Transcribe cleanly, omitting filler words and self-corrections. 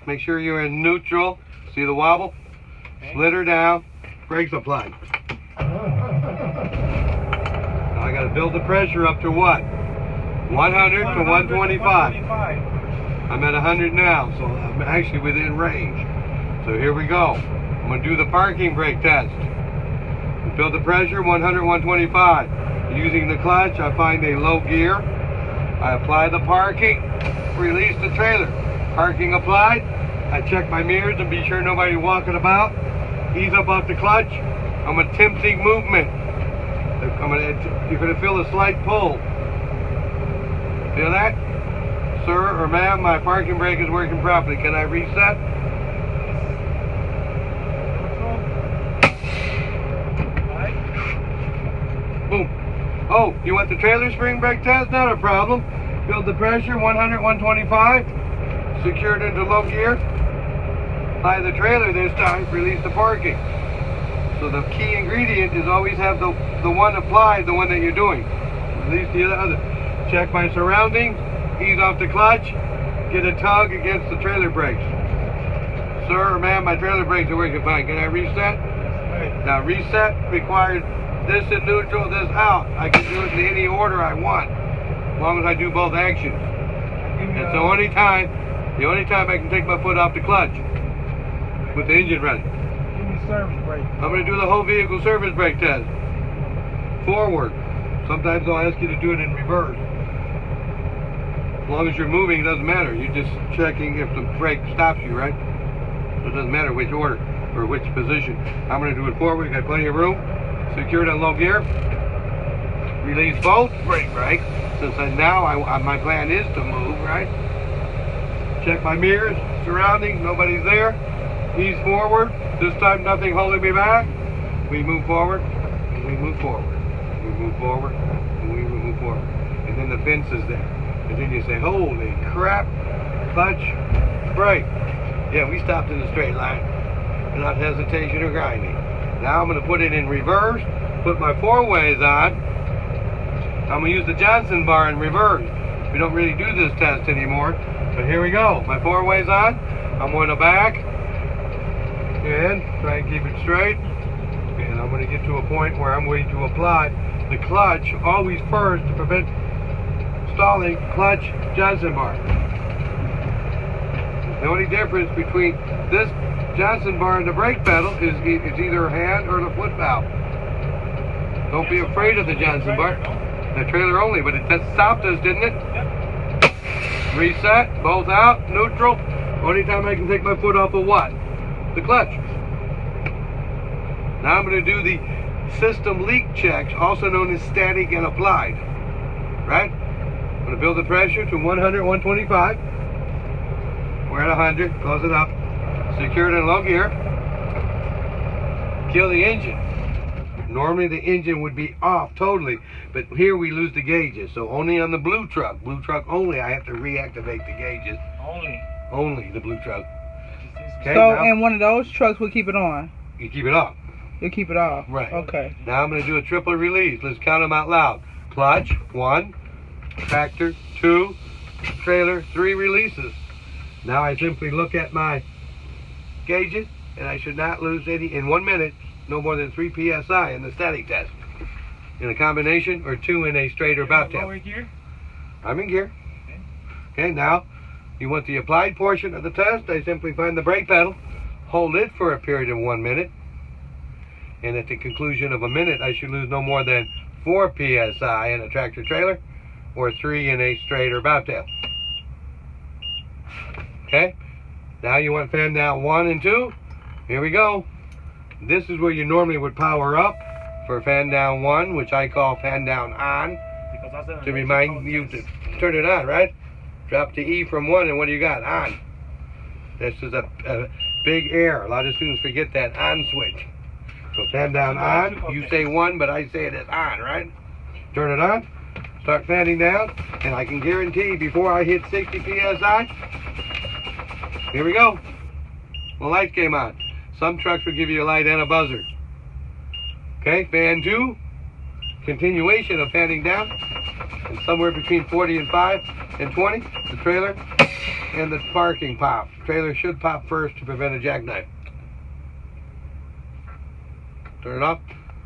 Make sure you're in neutral. See the wobble? Okay. Split her down. Brakes applied. Now I got to build the pressure up to what? 100 to 125. I'm at 100 now, so I'm actually within range. So here we go. I'm going to do the parking brake test. Build the pressure 100, 125. Using the clutch, I find a low gear. I apply the parking, release the trailer. Parking applied. I check my mirrors and be sure nobody's walking about. Ease up off the clutch. I'm attempting movement. You're going to feel a slight pull. Feel that? Sir or ma'am, my parking brake is working properly. Can I reset? Boom. Oh, you want the trailer spring brake test? Not a problem. Build the pressure, 100, 125. Secured into low gear. Apply the trailer this time, release the parking. So the key ingredient is always have the one applied, the one that you're doing. Release the other. Check my surroundings, ease off the clutch, get a tug against the trailer brakes. Sir or ma'am, my trailer brakes are working fine. Can I reset? Now reset requires this in neutral, this out. I can do it in any order I want, as long as I do both actions. It's the only time I can take my foot off the clutch with the engine running. Give me service brake. I'm going to do the whole vehicle service brake test. Forward. Sometimes I'll ask you to do it in reverse. As long as you're moving, it doesn't matter. You're just checking if the brake stops you, right? So it doesn't matter which order or which position. I'm going to do it forward. Got plenty of room. Secured on low gear. Release both brake brakes. Since my plan is to move, right? Check my mirrors, surroundings, nobody's there. Ease forward. This time nothing holding me back. We move forward, and we move forward. We move forward, and we move forward. And then the fence is there. And then you say, holy crap, clutch, brake. Yeah, we stopped in the straight line. Not hesitation or grinding. Now I'm going to put it in reverse, put my four ways on. I'm going to use the Johnson bar in reverse. We don't really do this test anymore, but here we go. My four ways on. I'm going to back and try and keep it straight. And I'm going to get to a point where I'm going to apply the clutch always first to prevent stalling. Clutch, Johnson bar. The only difference between this Johnson bar and the brake pedal is it's either a hand or the foot valve. Don't be afraid of the Johnson bar. The trailer only, but it stopped us, didn't it? Yep. Reset, both out, neutral. Only time I can take my foot off of what? The clutch. Now I'm going to do the system leak checks, also known as static and applied. Right? I'm going to build the pressure to 100, 125. We're at 100, close it up. Secured in low gear. Kill the engine. Normally the engine would be off totally, but here we lose the gauges. So only on the blue truck only, I have to reactivate the gauges. Only the blue truck. Okay, so in one of those trucks, we'll keep it on. You keep it off. You'll keep it off. Right. Okay. Now I'm going to do a triple release. Let's count them out loud. Clutch, 1. Tractor, 2. Trailer, 3 releases. Now I simply look at my gauges, and I should not lose any in 1 minute. No more than 3 psi in the static test. In a combination or 2 in a straight or bobtail. I'm in gear. Okay, now you want the applied portion of the test. I simply find the brake pedal, hold it for a period of 1 minute, and at the conclusion of a minute, I should lose no more than 4 psi in a tractor trailer or 3 in a straight or bobtail. Okay, now you want fan down 1 and 2. Here we go. This is where you normally would power up for fan down 1, which I call fan down on, to remind you to turn it on, right? Drop the E from 1, and what do you got? On. This is a big error. A lot of students forget that on switch. So fan down on, you say 1, but I say it as on, right? Turn it on, start fanning down, and I can guarantee before I hit 60 psi, here we go. The light came on. Some trucks will give you a light and a buzzer. Okay, fan 2, continuation of fanning down, and somewhere between 40 and 5 and 20, the trailer and the parking pop. Trailer should pop first to prevent a jackknife. Turn it up.